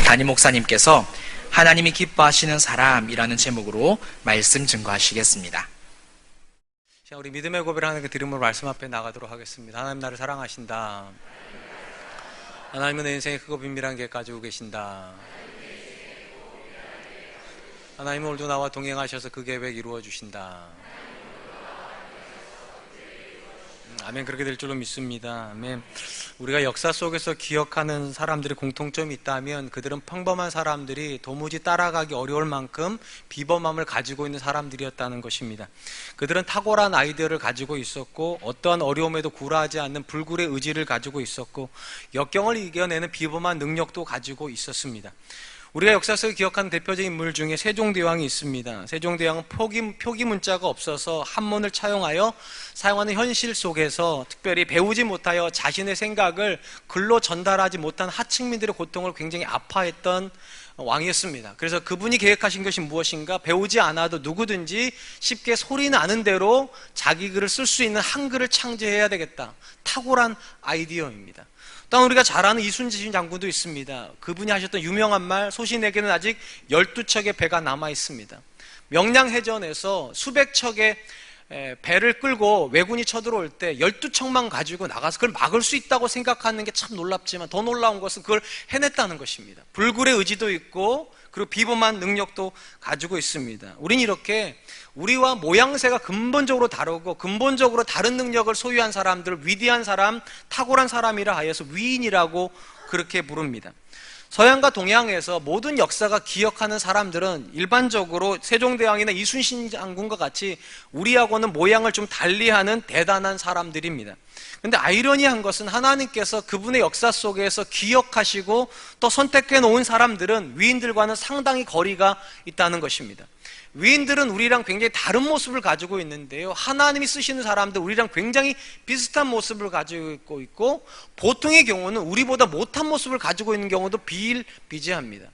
담임 목사님께서 하나님이 기뻐하시는 사람이라는 제목으로 말씀 증거하시겠습니다. 자, 우리 믿음의 고백을 그 드림으로 말씀 앞에 나가도록 하겠습니다. 하나님 나를 사랑하신다. 하나님은 내 인생에 크고 비밀한 계획 가지고 계신다. 하나님은 오늘도 나와 동행하셔서 그 계획 이루어 주신다. 아멘. 그렇게 될 줄로 믿습니다. 아멘. 우리가 역사 속에서 기억하는 사람들의 공통점이 있다면 그들은 평범한 사람들이 도무지 따라가기 어려울 만큼 비범함을 가지고 있는 사람들이었다는 것입니다. 그들은 탁월한 아이디어를 가지고 있었고 어떠한 어려움에도 굴하지 않는 불굴의 의지를 가지고 있었고 역경을 이겨내는 비범한 능력도 가지고 있었습니다. 우리가 역사 속에 기억하는 대표적인 인물 중에 세종대왕이 있습니다. 세종대왕은 표기 문자가 없어서 한문을 차용하여 사용하는 현실 속에서 특별히 배우지 못하여 자신의 생각을 글로 전달하지 못한 하층민들의 고통을 굉장히 아파했던 왕이었습니다. 그래서 그분이 계획하신 것이 무엇인가? 배우지 않아도 누구든지 쉽게 소리 나는 대로 자기 글을 쓸 수 있는 한글을 창제해야 되겠다. 탁월한 아이디어입니다. 또한 우리가 잘 아는 이순신 장군도 있습니다. 그분이 하셨던 유명한 말, 소신에게는 아직 12척의 배가 남아 있습니다. 명량해전에서 수백 척의 배를 끌고 왜군이 쳐들어올 때 12척만 가지고 나가서 그걸 막을 수 있다고 생각하는 게 참 놀랍지만 더 놀라운 것은 그걸 해냈다는 것입니다. 불굴의 의지도 있고 그리고 비범한 능력도 가지고 있습니다. 우린 이렇게 우리와 모양새가 근본적으로 다르고 근본적으로 다른 능력을 소유한 사람들을 위대한 사람, 탁월한 사람이라 하여서 위인이라고 그렇게 부릅니다. 서양과 동양에서 모든 역사가 기억하는 사람들은 일반적으로 세종대왕이나 이순신 장군과 같이 우리하고는 모양을 좀 달리하는 대단한 사람들입니다. 근데 아이러니한 것은 하나님께서 그분의 역사 속에서 기억하시고 또 선택해 놓은 사람들은 위인들과는 상당히 거리가 있다는 것입니다. 위인들은 우리랑 굉장히 다른 모습을 가지고 있는데요, 하나님이 쓰시는 사람들 우리랑 굉장히 비슷한 모습을 가지고 있고 보통의 경우는 우리보다 못한 모습을 가지고 있는 경우도 비일비재합니다.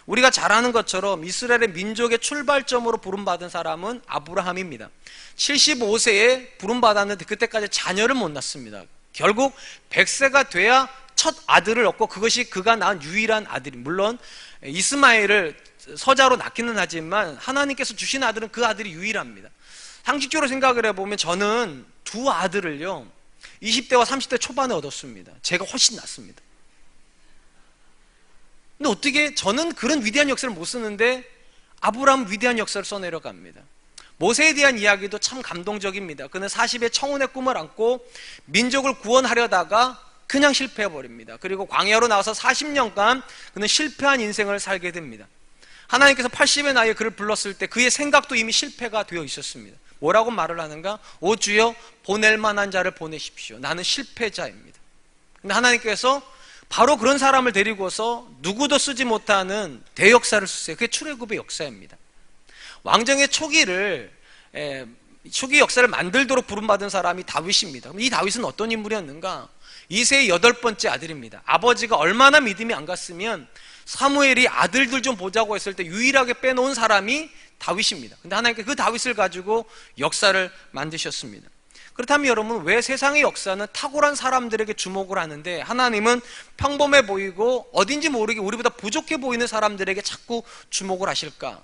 우리가 잘 아는 것처럼 이스라엘의 민족의 출발점으로 부름받은 사람은 아브라함입니다. 75세에 부름받았는데 그때까지 자녀를 못 낳습니다. 결국 100세가 돼야 첫 아들을 얻고 그것이 그가 낳은 유일한 아들이, 물론 이스마엘을 서자로 낳기는 하지만 하나님께서 주신 아들은 그 아들이 유일합니다. 상식적으로 생각을 해보면 저는 두 아들을요 20대와 30대 초반에 얻었습니다. 제가 훨씬 낫습니다. 근데 어떻게 저는 그런 위대한 역사를 못 쓰는데 아브라함 위대한 역사를 써내려갑니다. 모세에 대한 이야기도 참 감동적입니다. 그는 40의 청혼의 꿈을 안고 민족을 구원하려다가 그냥 실패해버립니다. 그리고 광야로 나와서 40년간 그는 실패한 인생을 살게 됩니다. 하나님께서 80의 나이에 그를 불렀을 때 그의 생각도 이미 실패가 되어 있었습니다. 뭐라고 말을 하는가? 오 주여, 보낼 만한 자를 보내십시오. 나는 실패자입니다. 근데 하나님께서 바로 그런 사람을 데리고서 누구도 쓰지 못하는 대역사를 쓰세요. 그게 출애굽의 역사입니다. 왕정의 초기 역사를 만들도록 부름받은 사람이 다윗입니다. 이 다윗은 어떤 인물이었는가? 이새의 8번째 아들입니다. 아버지가 얼마나 믿음이 안 갔으면 사무엘이 아들들 좀 보자고 했을 때 유일하게 빼놓은 사람이 다윗입니다. 근데 하나님께 그 다윗을 가지고 역사를 만드셨습니다. 그렇다면 여러분, 왜 세상의 역사는 탁월한 사람들에게 주목을 하는데 하나님은 평범해 보이고 어딘지 모르게 우리보다 부족해 보이는 사람들에게 자꾸 주목을 하실까?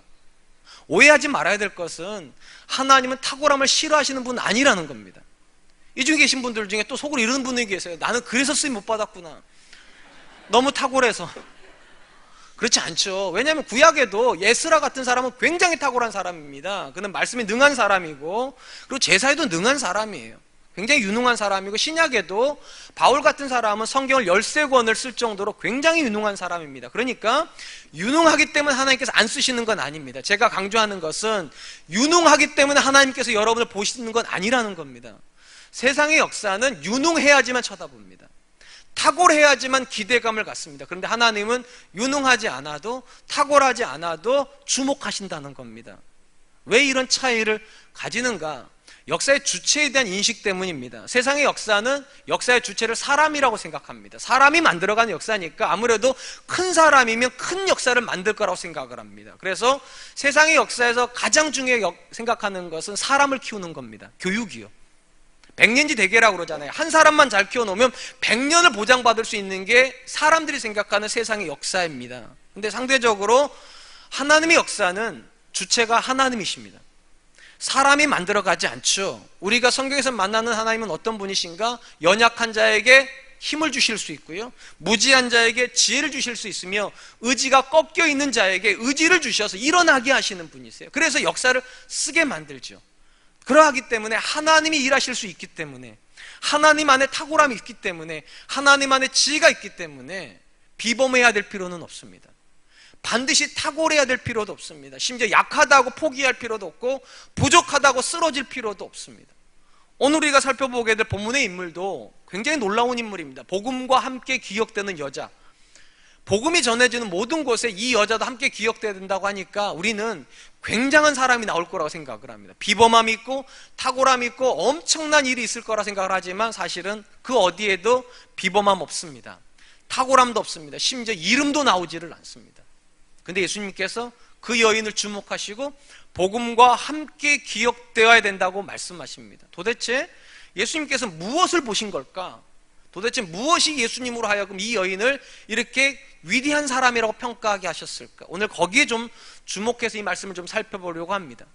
오해하지 말아야 될 것은 하나님은 탁월함을 싫어하시는 분은 아니라는 겁니다. 이 중에 계신 분들 중에 또 속으로 이러는 분이 계세요. 나는 그래서 쓰임 못 받았구나. 너무 탁월해서. 그렇지 않죠. 왜냐하면 구약에도 예스라 같은 사람은 굉장히 탁월한 사람입니다. 그는 말씀에 능한 사람이고 그리고 제사에도 능한 사람이에요. 굉장히 유능한 사람이고 신약에도 바울 같은 사람은 성경을 13권을 쓸 정도로 굉장히 유능한 사람입니다. 그러니까 유능하기 때문에 하나님께서 안 쓰시는 건 아닙니다. 제가 강조하는 것은 유능하기 때문에 하나님께서 여러분을 보시는 건 아니라는 겁니다. 세상의 역사는 유능해야지만 쳐다봅니다. 탁월해야지만 기대감을 갖습니다. 그런데 하나님은 유능하지 않아도 탁월하지 않아도 주목하신다는 겁니다. 왜 이런 차이를 가지는가? 역사의 주체에 대한 인식 때문입니다. 세상의 역사는 역사의 주체를 사람이라고 생각합니다. 사람이 만들어가는 역사니까 아무래도 큰 사람이면 큰 역사를 만들 거라고 생각을 합니다. 그래서 세상의 역사에서 가장 중요하게 생각하는 것은 사람을 키우는 겁니다. 교육이요. 백년지 대계라고 그러잖아요. 한 사람만 잘 키워놓으면 100년을 보장받을 수 있는 게 사람들이 생각하는 세상의 역사입니다. 근데 상대적으로 하나님의 역사는 주체가 하나님이십니다. 사람이 만들어가지 않죠. 우리가 성경에서 만나는 하나님은 어떤 분이신가? 연약한 자에게 힘을 주실 수 있고요, 무지한 자에게 지혜를 주실 수 있으며, 의지가 꺾여 있는 자에게 의지를 주셔서 일어나게 하시는 분이세요. 그래서 역사를 쓰게 만들죠. 그러하기 때문에 하나님이 일하실 수 있기 때문에, 하나님 안에 탁월함이 있기 때문에, 하나님 안에 지혜가 있기 때문에 비범해야 될 필요는 없습니다. 반드시 탁월해야 될 필요도 없습니다. 심지어 약하다고 포기할 필요도 없고 부족하다고 쓰러질 필요도 없습니다. 오늘 우리가 살펴보게 될 본문의 인물도 굉장히 놀라운 인물입니다. 복음과 함께 기억되는 여자. 복음이 전해지는 모든 곳에 이 여자도 함께 기억돼야 된다고 하니까 우리는 굉장한 사람이 나올 거라고 생각을 합니다. 비범함이 있고 탁월함이 있고 엄청난 일이 있을 거라 생각을 하지만 사실은 그 어디에도 비범함 없습니다. 탁월함도 없습니다. 심지어 이름도 나오지를 않습니다. 근데 예수님께서 그 여인을 주목하시고 복음과 함께 기억되어야 된다고 말씀하십니다. 도대체 예수님께서 무엇을 보신 걸까? 도대체 무엇이 예수님으로 하여금 이 여인을 이렇게 위대한 사람이라고 평가하게 하셨을까? 오늘 거기에 좀 주목해서 이 말씀을 좀 살펴보려고 합니다.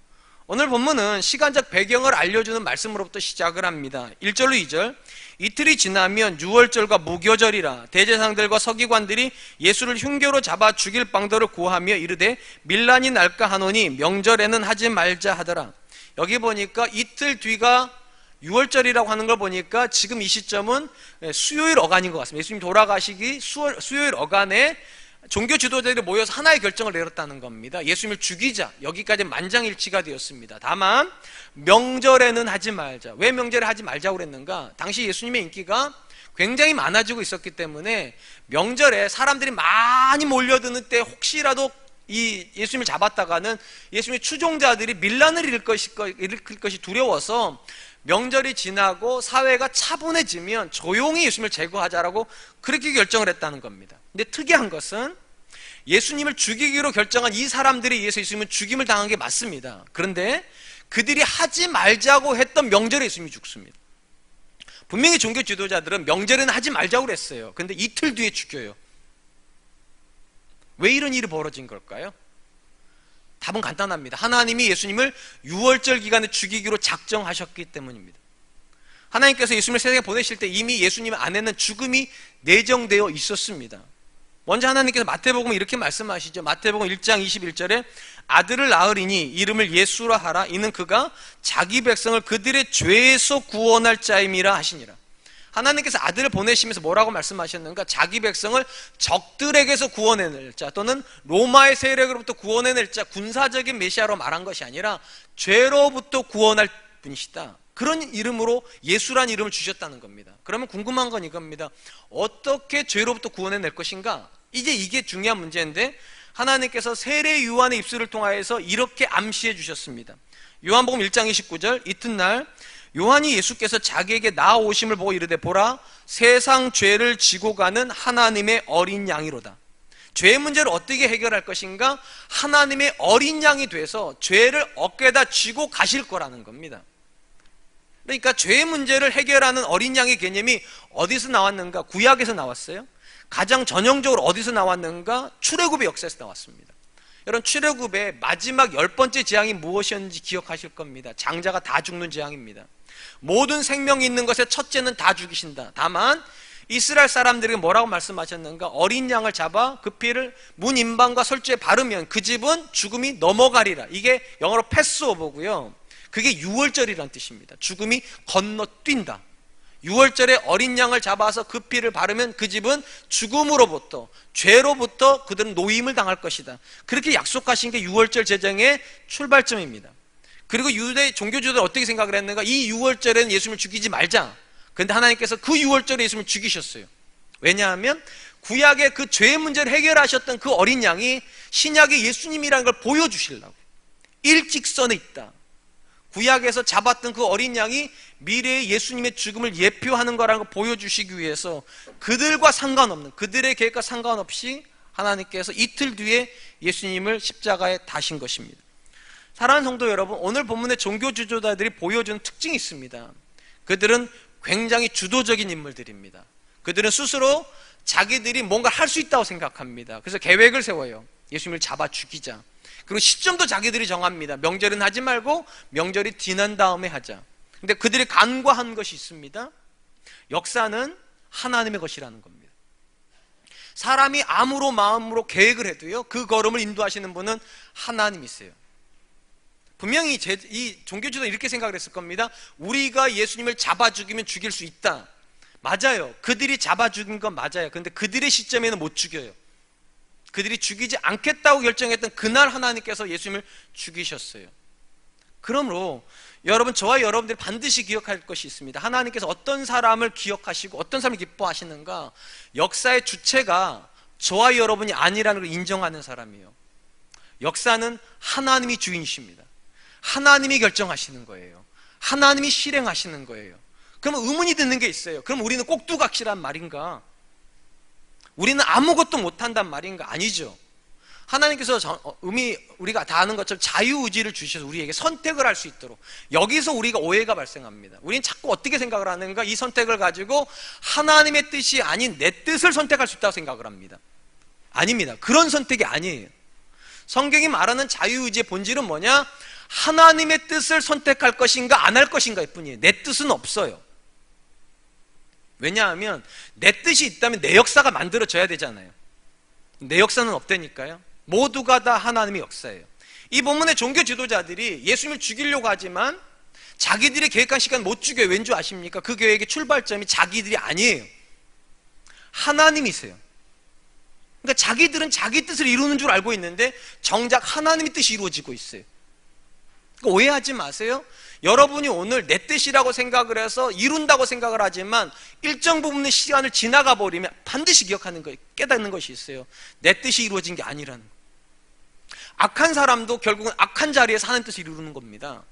오늘 본문은 시간적 배경을 알려주는 말씀으로부터 시작을 합니다. 1절로 2절. 이틀이 지나면 유월절과 무교절이라 대제사장들과 서기관들이 예수를 흉교로 잡아 죽일 방도를 구하며 이르되 밀란이 날까 하노니 명절에는 하지 말자 하더라. 여기 보니까 이틀 뒤가 유월절이라고 하는 걸 보니까 지금 이 시점은 수요일 어간인 것 같습니다. 예수님 돌아가시기 수요일 어간에 종교 지도자들이 모여서 하나의 결정을 내렸다는 겁니다. 예수님을 죽이자. 여기까지 만장일치가 되었습니다. 다만 명절에는 하지 말자. 왜 명절에 하지 말자고 그랬는가? 당시 예수님의 인기가 굉장히 많아지고 있었기 때문에 명절에 사람들이 많이 몰려드는 때 혹시라도 이 예수님을 잡았다가는 예수님의 추종자들이 밀란을 일으킬 것이 두려워서 명절이 지나고 사회가 차분해지면 조용히 예수님을 제거하자라고 그렇게 결정을 했다는 겁니다. 근데 특이한 것은 예수님을 죽이기로 결정한 이 사람들에 의해서 예수님은 죽임을 당한 게 맞습니다. 그런데 그들이 하지 말자고 했던 명절에 예수님이 죽습니다. 분명히 종교 지도자들은 명절에는 하지 말자고 그랬어요. 그런데 이틀 뒤에 죽여요. 왜 이런 일이 벌어진 걸까요? 답은 간단합니다. 하나님이 예수님을 유월절 기간에 죽이기로 작정하셨기 때문입니다. 하나님께서 예수님을 세상에 보내실 때 이미 예수님 안에는 죽음이 내정되어 있었습니다. 먼저 하나님께서 마태복음에 이렇게 말씀하시죠. 마태복음 1장 21절에 아들을 낳으리니 이름을 예수라 하라. 이는 그가 자기 백성을 그들의 죄에서 구원할 자임이라 하시니라. 하나님께서 아들을 보내시면서 뭐라고 말씀하셨는가? 자기 백성을 적들에게서 구원해낼 자, 또는 로마의 세력으로부터 구원해낼 자, 군사적인 메시아로 말한 것이 아니라 죄로부터 구원할 분이시다. 그런 이름으로 예수란 이름을 주셨다는 겁니다. 그러면 궁금한 건 이겁니다. 어떻게 죄로부터 구원해낼 것인가? 이제 이게 중요한 문제인데 하나님께서 세례 요한의 입술을 통하여서 이렇게 암시해 주셨습니다. 요한복음 1장 29절. 이튿날 요한이 예수께서 자기에게 나아오심을 보고 이르되 보라 세상 죄를 지고 가는 하나님의 어린 양이로다. 죄의 문제를 어떻게 해결할 것인가? 하나님의 어린 양이 돼서 죄를 어깨에다 쥐고 가실 거라는 겁니다. 그러니까 죄의 문제를 해결하는 어린 양의 개념이 어디서 나왔는가? 구약에서 나왔어요. 가장 전형적으로 어디서 나왔는가? 출애굽의 역사에서 나왔습니다. 여러분, 출애굽의 마지막 10번째 재앙이 무엇이었는지 기억하실 겁니다. 장자가 다 죽는 재앙입니다. 모든 생명이 있는 것의 첫째는 다 죽이신다. 다만 이스라엘 사람들에게 뭐라고 말씀하셨는가? 어린 양을 잡아 그 피를 문 인방과 설주에 바르면 그 집은 죽음이 넘어가리라. 이게 영어로 패스오버고요. 그게 유월절이라는 뜻입니다. 죽음이 건너뛴다. 유월절에 어린 양을 잡아서 그 피를 바르면 그 집은 죽음으로부터, 죄로부터 그들은 노임을 당할 것이다. 그렇게 약속하신 게 유월절 제정의 출발점입니다. 그리고 유대 종교주들은 어떻게 생각을 했는가? 이 유월절에는 예수님을 죽이지 말자. 그런데 하나님께서 그 유월절에 예수님을 죽이셨어요. 왜냐하면 구약의 그 죄의 문제를 해결하셨던 그 어린 양이 신약의 예수님이라는 걸 보여주시려고. 일직선에 있다. 구약에서 잡았던 그 어린 양이 미래의 예수님의 죽음을 예표하는 거라는 걸 보여주시기 위해서 그들과 상관없는, 그들의 계획과 상관없이 하나님께서 이틀 뒤에 예수님을 십자가에 다신 것입니다. 사랑하는 성도 여러분, 오늘 본문의 종교 지도자들이 보여주는 특징이 있습니다. 그들은 굉장히 주도적인 인물들입니다. 그들은 스스로 자기들이 뭔가 할 수 있다고 생각합니다. 그래서 계획을 세워요. 예수님을 잡아 죽이자. 그리고 시점도 자기들이 정합니다. 명절은 하지 말고 명절이 지난 다음에 하자. 근데 그들이 간과한 것이 있습니다. 역사는 하나님의 것이라는 겁니다. 사람이 암으로 마음으로 계획을 해도요, 그 걸음을 인도하시는 분은 하나님이세요. 분명히 이 종교주의는 이렇게 생각을 했을 겁니다. 우리가 예수님을 잡아 죽이면 죽일 수 있다. 맞아요. 그들이 잡아 죽인 건 맞아요. 그런데 그들의 시점에는 못 죽여요. 그들이 죽이지 않겠다고 결정했던 그날 하나님께서 예수님을 죽이셨어요. 그러므로 여러분, 저와 여러분들이 반드시 기억할 것이 있습니다. 하나님께서 어떤 사람을 기억하시고 어떤 사람을 기뻐하시는가? 역사의 주체가 저와 여러분이 아니라는 걸 인정하는 사람이에요. 역사는 하나님이 주인이십니다. 하나님이 결정하시는 거예요. 하나님이 실행하시는 거예요. 그러면 의문이 드는 게 있어요. 그럼 우리는 꼭두각시란 말인가? 우리는 아무것도 못한단 말인가? 아니죠. 하나님께서 우리가 다 아는 것처럼 자유의지를 주셔서 우리에게 선택을 할 수 있도록, 여기서 우리가 오해가 발생합니다. 우리는 자꾸 어떻게 생각을 하는가? 이 선택을 가지고 하나님의 뜻이 아닌 내 뜻을 선택할 수 있다고 생각을 합니다. 아닙니다. 그런 선택이 아니에요. 성경이 말하는 자유의지의 본질은 뭐냐? 하나님의 뜻을 선택할 것인가 안 할 것인가일 뿐이에요. 내 뜻은 없어요. 왜냐하면 내 뜻이 있다면 내 역사가 만들어져야 되잖아요. 내 역사는 없다니까요. 모두가 다 하나님의 역사예요. 이 본문의 종교 지도자들이 예수님을 죽이려고 하지만 자기들이 계획한 시간 못 죽여요. 왠 줄 아십니까? 그 계획의 출발점이 자기들이 아니에요. 하나님이세요. 그러니까 자기들은 자기 뜻을 이루는 줄 알고 있는데 정작 하나님의 뜻이 이루어지고 있어요. 그러니까 오해하지 마세요. 여러분이 오늘 내 뜻이라고 생각을 해서 이룬다고 생각을 하지만 일정 부분의 시간을 지나가 버리면 반드시 기억하는 거예요. 깨닫는 것이 있어요. 내 뜻이 이루어진 게 아니라는 거예요. 악한 사람도 결국은 악한 자리에서 하나님 뜻을 이루는 겁니다.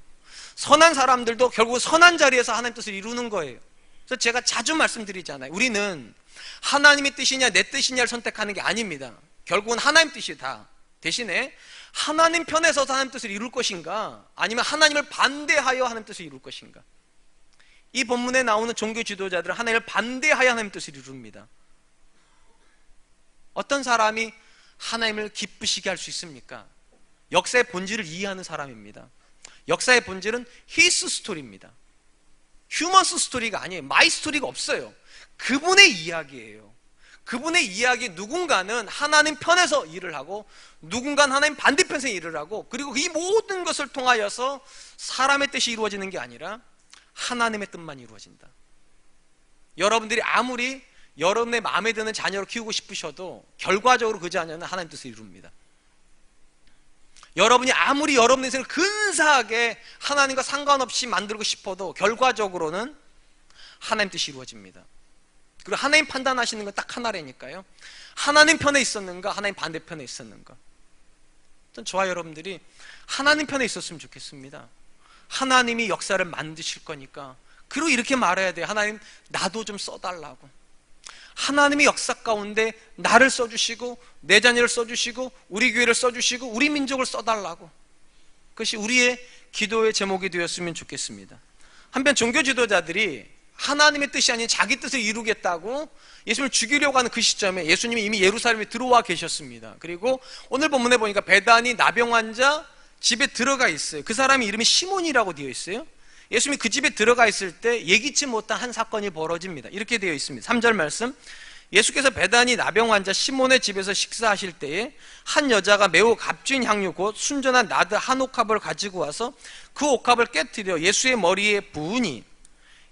선한 사람들도 결국은 선한 자리에서 하나님 뜻을 이루는 거예요. 그래서 제가 자주 말씀드리잖아요. 우리는 하나님의 뜻이냐 내 뜻이냐를 선택하는 게 아닙니다. 결국은 하나님 뜻이 다. 대신에 하나님 편에 서서 하나님 뜻을 이룰 것인가, 아니면 하나님을 반대하여 하나님 뜻을 이룰 것인가. 이 본문에 나오는 종교 지도자들은 하나님을 반대하여 하나님 뜻을 이룹니다. 어떤 사람이 하나님을 기쁘시게 할 수 있습니까? 역사의 본질을 이해하는 사람입니다. 역사의 본질은 히스 스토리입니다. 휴먼스 스토리가 아니에요. 마이 스토리가 없어요. 그분의 이야기예요. 그분의 이야기, 누군가는 하나님 편에서 일을 하고 누군가는 하나님 반대편에서 일을 하고, 그리고 이 모든 것을 통하여서 사람의 뜻이 이루어지는 게 아니라 하나님의 뜻만 이루어진다. 여러분들이 아무리 여러분의 마음에 드는 자녀를 키우고 싶으셔도 결과적으로 그 자녀는 하나님 뜻을 이룹니다. 여러분이 아무리 여러분의 인생을 근사하게 하나님과 상관없이 만들고 싶어도 결과적으로는 하나님 뜻이 이루어집니다. 그리고 하나님 판단하시는 건 딱 하나라니까요. 하나님 편에 있었는가, 하나님 반대편에 있었는가. 저와 여러분들이 하나님 편에 있었으면 좋겠습니다. 하나님이 역사를 만드실 거니까. 그리고 이렇게 말해야 돼요. 하나님, 나도 좀 써달라고. 하나님의 역사 가운데 나를 써주시고 내 자녀를 써주시고 우리 교회를 써주시고 우리 민족을 써달라고. 그것이 우리의 기도의 제목이 되었으면 좋겠습니다. 한편 종교 지도자들이 하나님의 뜻이 아닌 자기 뜻을 이루겠다고 예수님을 죽이려고 하는 그 시점에 예수님이 이미 예루살렘에 들어와 계셨습니다. 그리고 오늘 본문에 보니까 베다니 나병 환자 집에 들어가 있어요. 그 사람이 이름이 시몬이라고 되어 있어요. 예수님이 그 집에 들어가 있을 때 예기치 못한 한 사건이 벌어집니다. 이렇게 되어 있습니다. 3절 말씀, 예수께서 베다니 나병 환자 시몬의 집에서 식사하실 때에 한 여자가 매우 값진 향유 곧 순전한 나드 한 옥합을 가지고 와서 그 옥합을 깨뜨려 예수의 머리에 부으니,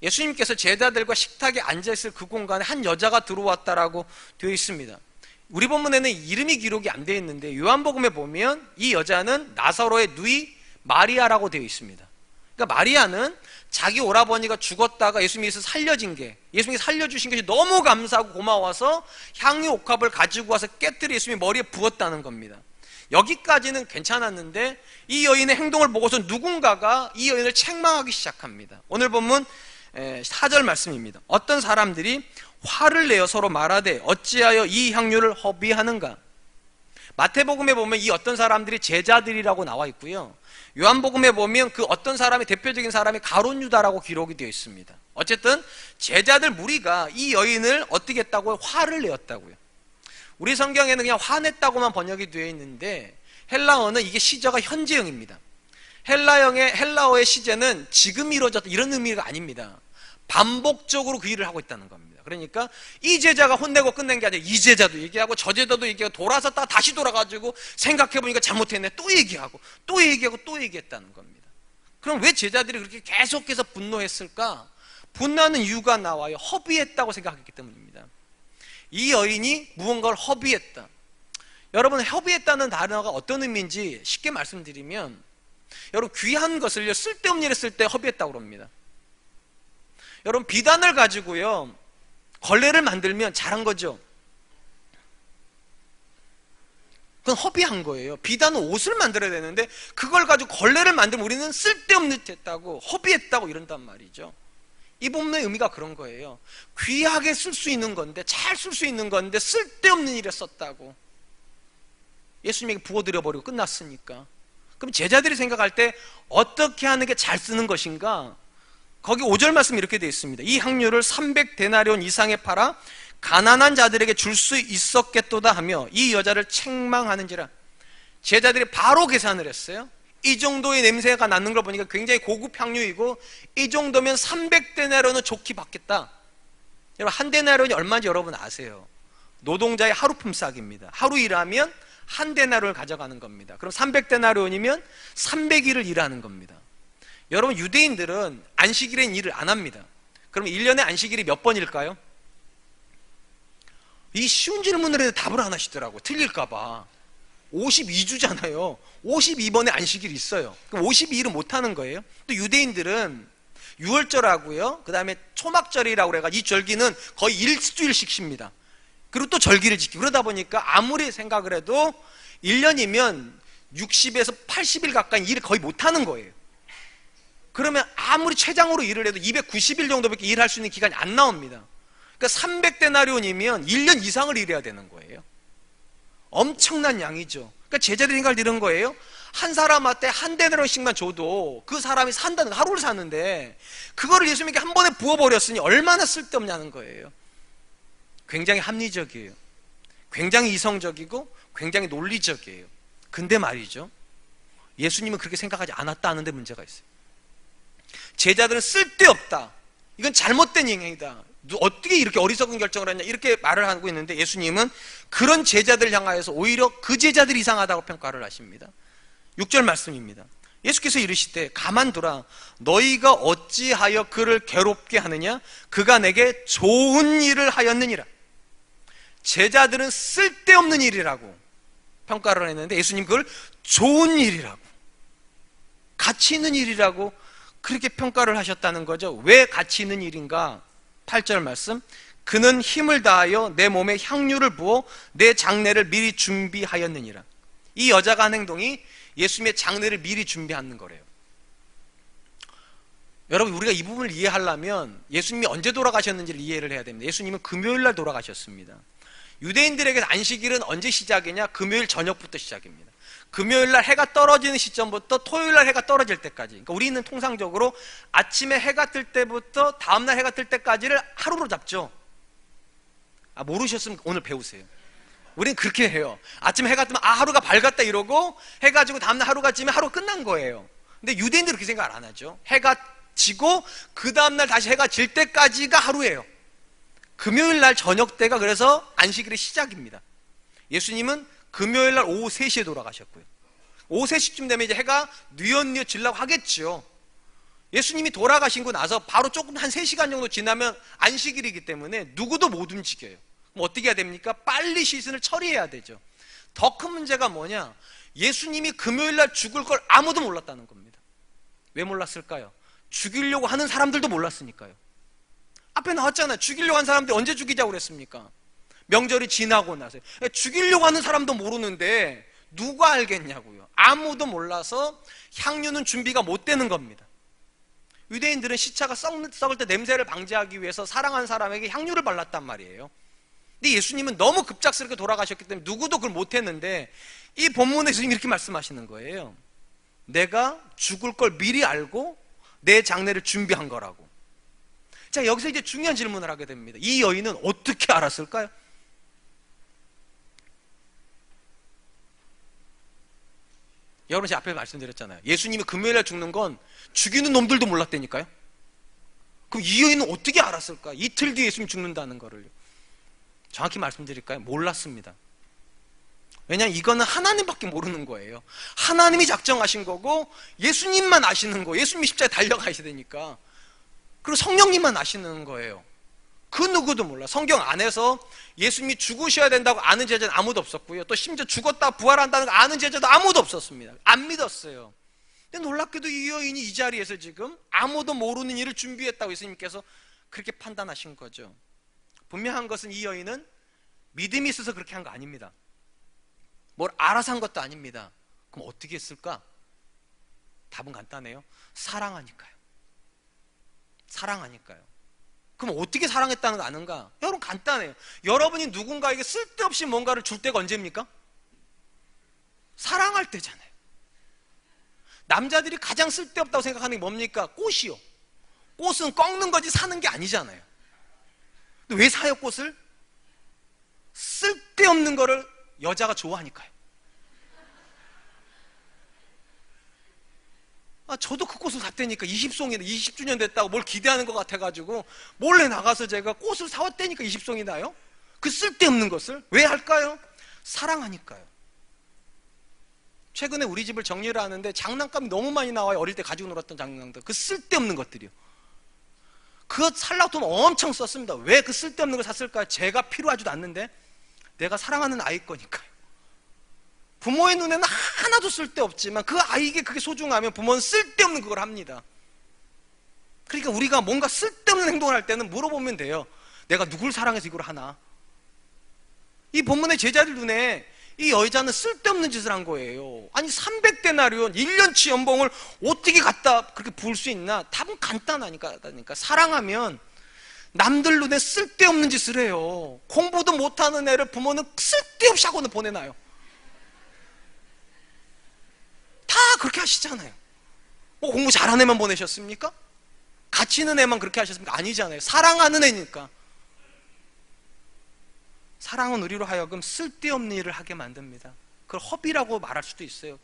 예수님께서 제자들과 식탁에 앉아있을 그 공간에 한 여자가 들어왔다라고 되어 있습니다. 우리 본문에는 이름이 기록이 안 되어 있는데 요한복음에 보면 이 여자는 나사로의 누이 마리아라고 되어 있습니다. 그러니까 마리아는 자기 오라버니가 죽었다가 예수님께서 살려진 게, 예수님이 살려주신 것이 너무 감사하고 고마워서 향유 옥합을 가지고 와서 깨뜨려 예수님의 머리에 부었다는 겁니다. 여기까지는 괜찮았는데 이 여인의 행동을 보고서 누군가가 이 여인을 책망하기 시작합니다. 오늘 본문 4절 말씀입니다. 어떤 사람들이 화를 내어 서로 말하되 어찌하여 이 향유를 허비하는가. 마태복음에 보면 이 어떤 사람들이 제자들이라고 나와 있고요. 요한복음에 보면 그 어떤 사람의 대표적인 사람이 가룟 유다라고 기록이 되어 있습니다. 어쨌든 제자들 무리가 이 여인을 어떻게 했다고요? 화를 내었다고요. 우리 성경에는 그냥 화냈다고만 번역이 되어 있는데 헬라어는 이게 시제가 현재형입니다. 헬라어의 시제는 지금 이루어졌다 이런 의미가 아닙니다. 반복적으로 그 일을 하고 있다는 겁니다. 그러니까 이 제자가 혼내고 끝낸 게 아니라 이 제자도 얘기하고 저 제자도 얘기하고 돌아섰다 다시 돌아가지고 생각해보니까 잘못했네 또 얘기하고 또 얘기하고 또 얘기했다는 겁니다. 그럼 왜 제자들이 그렇게 계속해서 분노했을까? 분노하는 이유가 나와요. 허비했다고 생각했기 때문입니다. 이 여인이 무언가를 허비했다. 여러분, 협의했다는 단어가 어떤 의미인지 쉽게 말씀드리면, 여러분, 귀한 것을요, 쓸데없는 일에 쓸 때 허비했다고 그럽니다. 여러분, 비단을 가지고요, 걸레를 만들면 잘한 거죠. 그건 허비한 거예요. 비단은 옷을 만들어야 되는데 그걸 가지고 걸레를 만들면 우리는 쓸데없는 짓 했다고, 허비했다고 이런단 말이죠. 이 본문의 의미가 그런 거예요. 귀하게 쓸 수 있는 건데, 잘 쓸 수 있는 건데 쓸데없는 일에 썼다고. 예수님에게 부어드려버리고 끝났으니까. 그럼 제자들이 생각할 때 어떻게 하는 게 잘 쓰는 것인가? 거기 5절 말씀이 이렇게 되어 있습니다. 이 향유를 300데나리온 이상에 팔아 가난한 자들에게 줄 수 있었겠도다 하며 이 여자를 책망하는지라. 제자들이 바로 계산을 했어요. 이 정도의 냄새가 나는 걸 보니까 굉장히 고급 향유이고 이 정도면 300데나리온은 좋게 받겠다. 여러분, 한 데나리온이 얼마인지 여러분 아세요? 노동자의 하루 품삯입니다. 하루 일하면 한 데나리온을 가져가는 겁니다. 그럼 300데나리온이면 300일을 일하는 겁니다. 여러분, 유대인들은 안식일엔 일을 안 합니다. 그럼 1년에 안식일이 몇 번일까요? 이 쉬운 질문을 해도 답을 안 하시더라고요. 틀릴까봐. 52주잖아요. 52번의 안식일이 있어요. 그럼 52일은 못하는 거예요. 또 유대인들은 유월절하고요, 그 다음에 초막절이라고 해가 이 절기는 거의 일주일씩 쉽니다. 그리고 또 절기를 지키고 그러다 보니까 아무리 생각을 해도 1년이면 60에서 80일 가까이 일을 거의 못하는 거예요. 그러면 아무리 최장으로 일을 해도 290일 정도밖에 일할 수 있는 기간이 안 나옵니다. 그러니까 300데나리온이면 1년 이상을 일해야 되는 거예요. 엄청난 양이죠. 그러니까 제자들이 생각을 들은 거예요. 한 사람한테 한 데나리온씩만 줘도 그 사람이 산다는, 하루를 사는데 그거를 예수님께 한 번에 부어버렸으니 얼마나 쓸데없냐는 거예요. 굉장히 합리적이에요. 굉장히 이성적이고 굉장히 논리적이에요. 근데 말이죠, 예수님은 그렇게 생각하지 않았다는 데 문제가 있어요. 제자들은 쓸데없다, 이건 잘못된 행위다, 어떻게 이렇게 어리석은 결정을 했냐, 이렇게 말을 하고 있는데 예수님은 그런 제자들을 향하여서 오히려 그 제자들이 이상하다고 평가를 하십니다. 6절 말씀입니다. 예수께서 이르시되 가만두라, 너희가 어찌하여 그를 괴롭게 하느냐, 그가 내게 좋은 일을 하였느니라. 제자들은 쓸데없는 일이라고 평가를 했는데 예수님 그걸 좋은 일이라고, 가치 있는 일이라고 그렇게 평가를 하셨다는 거죠. 왜 가치 있는 일인가? 8절 말씀, 그는 힘을 다하여 내 몸에 향유를 부어 내 장례를 미리 준비하였느니라. 이 여자가 한 행동이 예수님의 장례를 미리 준비하는 거래요. 여러분, 우리가 이 부분을 이해하려면 예수님이 언제 돌아가셨는지를 이해를 해야 됩니다. 예수님은 금요일 날 돌아가셨습니다. 유대인들에게 안식일은 언제 시작이냐? 금요일 저녁부터 시작입니다. 금요일 날 해가 떨어지는 시점부터 토요일 날 해가 떨어질 때까지. 그러니까 우리는 통상적으로 아침에 해가 뜰 때부터 다음 날 해가 뜰 때까지를 하루로 잡죠. 모르셨으면 오늘 배우세요. 우리는 그렇게 해요. 아침에 해가 뜨면 하루가 밝았다 이러고 해가 지고 다음 날 하루가 지면 하루가 끝난 거예요. 근데 유대인들은 그렇게 생각을 안 하죠. 해가 지고 그 다음 날 다시 해가 질 때까지가 하루예요. 금요일 날 저녁 때가 그래서 안식일의 시작입니다. 예수님은 금요일 날 오후 3시에 돌아가셨고요. 오후 3시쯤 되면 이제 해가 뉘엿뉘엿 질라고 하겠죠. 예수님이 돌아가시고 나서 바로 조금 한 3시간 정도 지나면 안식일이기 때문에 누구도 못 움직여요. 그럼 어떻게 해야 됩니까? 빨리 시즌을 처리해야 되죠. 더 큰 문제가 뭐냐? 예수님이 금요일 날 죽을 걸 아무도 몰랐다는 겁니다. 왜 몰랐을까요? 죽이려고 하는 사람들도 몰랐으니까요. 앞에 나왔잖아요. 죽이려고 하는 사람들이 언제 죽이자고 그랬습니까? 명절이 지나고 나서요. 죽이려고 하는 사람도 모르는데 누가 알겠냐고요. 아무도 몰라서 향유는 준비가 못 되는 겁니다. 유대인들은 시체가 썩을 때 냄새를 방지하기 위해서 사랑하는 사람에게 향유를 발랐단 말이에요. 근데 예수님은 너무 급작스럽게 돌아가셨기 때문에 누구도 그걸 못했는데, 이 본문에서 예수님이 이렇게 말씀하시는 거예요. 내가 죽을 걸 미리 알고 내 장례를 준비한 거라고. 자, 여기서 이제 중요한 질문을 하게 됩니다. 이 여인은 어떻게 알았을까요? 여러분, 제가 앞에 말씀드렸잖아요. 예수님이 금요일에 죽는 건 죽이는 놈들도 몰랐다니까요. 그럼 이 여인은 어떻게 알았을까? 이틀 뒤에 예수님 죽는다는 거를. 정확히 말씀드릴까요? 몰랐습니다. 왜냐하면 이거는 하나님밖에 모르는 거예요. 하나님이 작정하신 거고 예수님만 아시는 거예요. 예수님이 십자가에 달려가셔야 되니까. 그리고 성령님만 아시는 거예요. 그 누구도 몰라. 성경 안에서 예수님이 죽으셔야 된다고 아는 제자는 아무도 없었고요. 또 심지어 죽었다 부활한다는 거 아는 제자도 아무도 없었습니다. 안 믿었어요. 근데 놀랍게도 이 여인이 이 자리에서 지금 아무도 모르는 일을 준비했다고 예수님께서 그렇게 판단하신 거죠. 분명한 것은 이 여인은 믿음이 있어서 그렇게 한 거 아닙니다. 뭘 알아서 한 것도 아닙니다. 그럼 어떻게 했을까? 답은 간단해요. 사랑하니까요. 사랑하니까요. 그럼 어떻게 사랑했다는 거 아는가? 여러분, 간단해요. 여러분이 누군가에게 쓸데없이 뭔가를 줄 때가 언제입니까? 사랑할 때잖아요. 남자들이 가장 쓸데없다고 생각하는 게 뭡니까? 꽃이요. 꽃은 꺾는 거지 사는 게 아니잖아요. 근데 왜 사요, 꽃을? 쓸데없는 거를 여자가 좋아하니까요. 저도 그 꽃을 샀다니까. 20송이나 20주년 됐다고 뭘 기대하는 것 같아가지고 몰래 나가서 제가 꽃을 사왔다니까. 20송이나요? 그 쓸데없는 것을 왜 할까요? 사랑하니까요. 최근에 우리 집을 정리를 하는데 장난감이 너무 많이 나와요. 어릴 때 가지고 놀았던 장난감들. 그 쓸데없는 것들이요. 그거 살라고 돈 엄청 썼습니다. 왜 그 쓸데없는 걸 샀을까요? 제가 필요하지도 않는데 내가 사랑하는 아이 거니까요. 부모의 눈에는 하나도 쓸데없지만 그 아이에게 그게 소중하면 부모는 쓸데없는 그걸 합니다. 그러니까 우리가 뭔가 쓸데없는 행동을 할 때는 물어보면 돼요. 내가 누굴 사랑해서 이걸 하나? 이 본문의 제자들 눈에 이 여자는 쓸데없는 짓을 한 거예요. 아니 300데나리온 1년치 연봉을 어떻게 갖다 그렇게 부을 수 있나? 답은 간단하니까. 사랑하면 남들 눈에 쓸데없는 짓을 해요. 공부도 못하는 애를 부모는 쓸데없이 학원을 보내놔요. 다 그렇게 하시잖아요. 뭐 공부 잘하는 애만 보내셨습니까? 가치 있는 애만 그렇게 하셨습니까? 아니잖아요. 사랑하는 애니까. 사랑은 우리로 하여금 쓸데없는 일을 하게 만듭니다. 그걸 허비라고 말할 수도 있어요.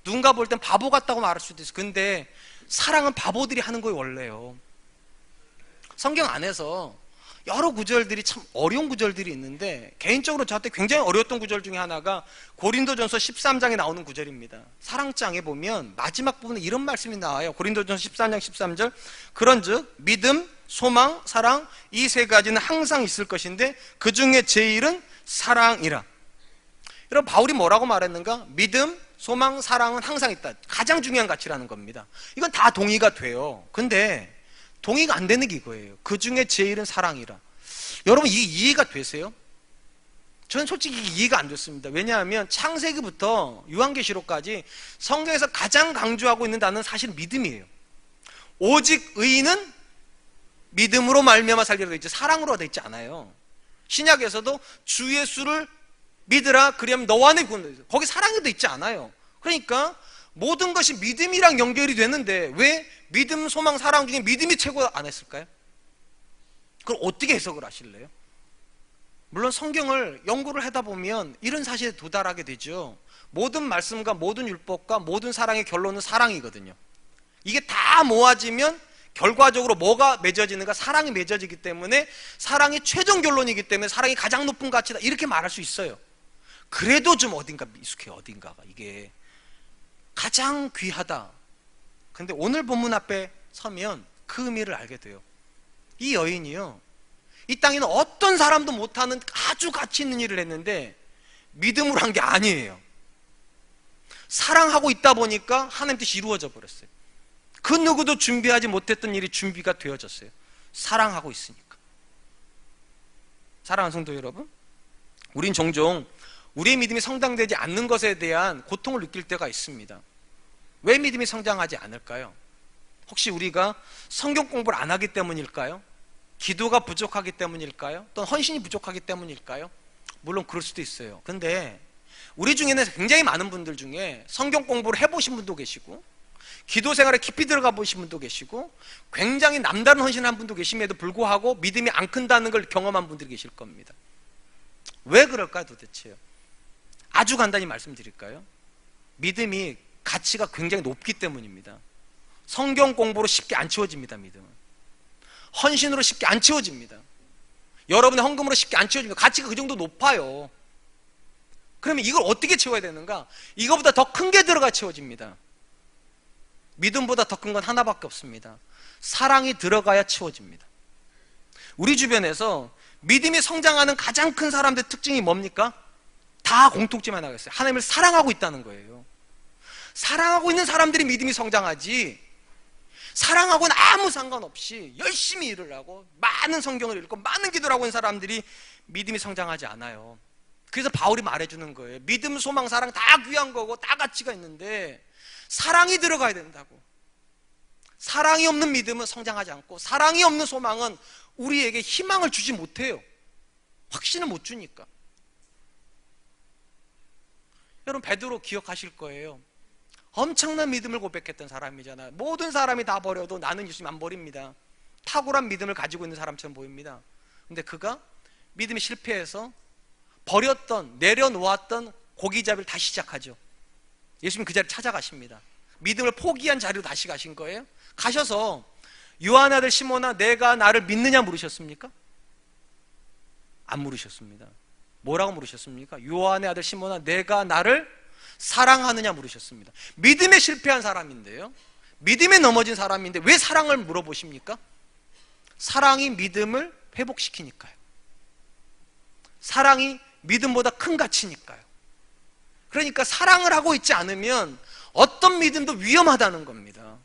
누군가 볼 땐 바보 같다고 말할 수도 있어요. 근데 사랑은 바보들이 하는 거예요, 원래요. 성경 안에서 여러 구절들이 참 어려운 구절들이 있는데 개인적으로 저한테 굉장히 어려웠던 구절 중에 하나가 고린도전서 13장에 나오는 구절입니다. 사랑장에 보면 마지막 부분에 이런 말씀이 나와요. 고린도전서 13장 13절 그런즉 믿음, 소망, 사랑 이 세 가지는 항상 있을 것인데 그 중에 제일은 사랑이라. 여러분, 바울이 뭐라고 말했는가? 믿음, 소망, 사랑은 항상 있다. 가장 중요한 가치라는 겁니다. 이건 다 동의가 돼요. 근데 동의가 안 되는 게 이거예요. 그 중에 제일은 사랑이라. 여러분, 이게 이해가 되세요? 저는 솔직히 이해가 안 됐습니다. 왜냐하면 창세기부터 요한계시록까지 성경에서 가장 강조하고 있는 단어는 사실 믿음이에요. 오직 의인은 믿음으로 말미암아 살리라 되어 있지 사랑으로 되어 있지 않아요. 신약에서도 주 예수를 믿으라 그리하면 너와 내 구원을 거기 사랑이 되어 있지 않아요. 그러니까 모든 것이 믿음이랑 연결이 되는데 왜 믿음, 소망, 사랑 중에 믿음이 최고 안 했을까요? 그걸 어떻게 해석을 하실래요? 물론 성경을 연구를 하다 보면 이런 사실에 도달하게 되죠. 모든 말씀과 모든 율법과 모든 사랑의 결론은 사랑이거든요. 이게 다 모아지면 결과적으로 뭐가 맺어지는가? 사랑이 맺어지기 때문에 사랑이 최종 결론이기 때문에 사랑이 가장 높은 가치다 이렇게 말할 수 있어요. 그래도 좀 어딘가 미숙해요. 어딘가가 이게 가장 귀하다. 근데 오늘 본문 앞에 서면 그 의미를 알게 돼요. 이 여인이요, 이 땅에는 어떤 사람도 못하는 아주 가치 있는 일을 했는데 믿음으로 한 게 아니에요. 사랑하고 있다 보니까 하나님 뜻이 이루어져 버렸어요. 그 누구도 준비하지 못했던 일이 준비가 되어졌어요. 사랑하고 있으니까. 사랑하는 성도 여러분, 우린 종종 우리의 믿음이 성장되지 않는 것에 대한 고통을 느낄 때가 있습니다. 왜 믿음이 성장하지 않을까요? 혹시 우리가 성경 공부를 안 하기 때문일까요? 기도가 부족하기 때문일까요? 또는 헌신이 부족하기 때문일까요? 물론 그럴 수도 있어요. 근데 우리 중에는 굉장히 많은 분들 중에 성경 공부를 해보신 분도 계시고 기도 생활에 깊이 들어가 보신 분도 계시고 굉장히 남다른 헌신한 분도 계심에도 불구하고 믿음이 안 큰다는 걸 경험한 분들이 계실 겁니다. 왜 그럴까요 도대체요? 아주 간단히 말씀드릴까요? 믿음이 가치가 굉장히 높기 때문입니다. 성경 공부로 쉽게 안 채워집니다. 믿음은 헌신으로 쉽게 안 채워집니다. 여러분의 헌금으로 쉽게 안 채워집니다. 가치가 그 정도 높아요. 그러면 이걸 어떻게 채워야 되는가? 이거보다 더 큰 게 들어가 채워집니다. 믿음보다 더 큰 건 하나밖에 없습니다. 사랑이 들어가야 채워집니다. 우리 주변에서 믿음이 성장하는 가장 큰 사람들의 특징이 뭡니까? 다 공통점 하나가 있어요. 하나님을 사랑하고 있다는 거예요. 사랑하고 있는 사람들이 믿음이 성장하지, 사랑하고는 아무 상관없이 열심히 일을 하고 많은 성경을 읽고 많은 기도를 하고 있는 사람들이 믿음이 성장하지 않아요. 그래서 바울이 말해주는 거예요. 믿음, 소망, 사랑 다 귀한 거고 다 가치가 있는데 사랑이 들어가야 된다고. 사랑이 없는 믿음은 성장하지 않고 사랑이 없는 소망은 우리에게 희망을 주지 못해요. 확신을 못 주니까. 여러분 베드로 기억하실 거예요. 엄청난 믿음을 고백했던 사람이잖아요. 모든 사람이 다 버려도 나는 예수님 안 버립니다. 탁월한 믿음을 가지고 있는 사람처럼 보입니다. 근데 그가 믿음이 실패해서 버렸던, 내려놓았던 고기잡이를 다시 시작하죠. 예수님 그 자리를 찾아가십니다. 믿음을 포기한 자리로 다시 가신 거예요. 가셔서 요한의 아들 시몬아 내가 나를 믿느냐 물으셨습니까? 안 물으셨습니다. 뭐라고 물으셨습니까? 요한의 아들 시몬아 내가 나를 사랑하느냐 물으셨습니다. 믿음에 실패한 사람인데요, 믿음에 넘어진 사람인데 왜 사랑을 물어보십니까? 사랑이 믿음을 회복시키니까요. 사랑이 믿음보다 큰 가치니까요. 그러니까 사랑을 하고 있지 않으면 어떤 믿음도 위험하다는 겁니다.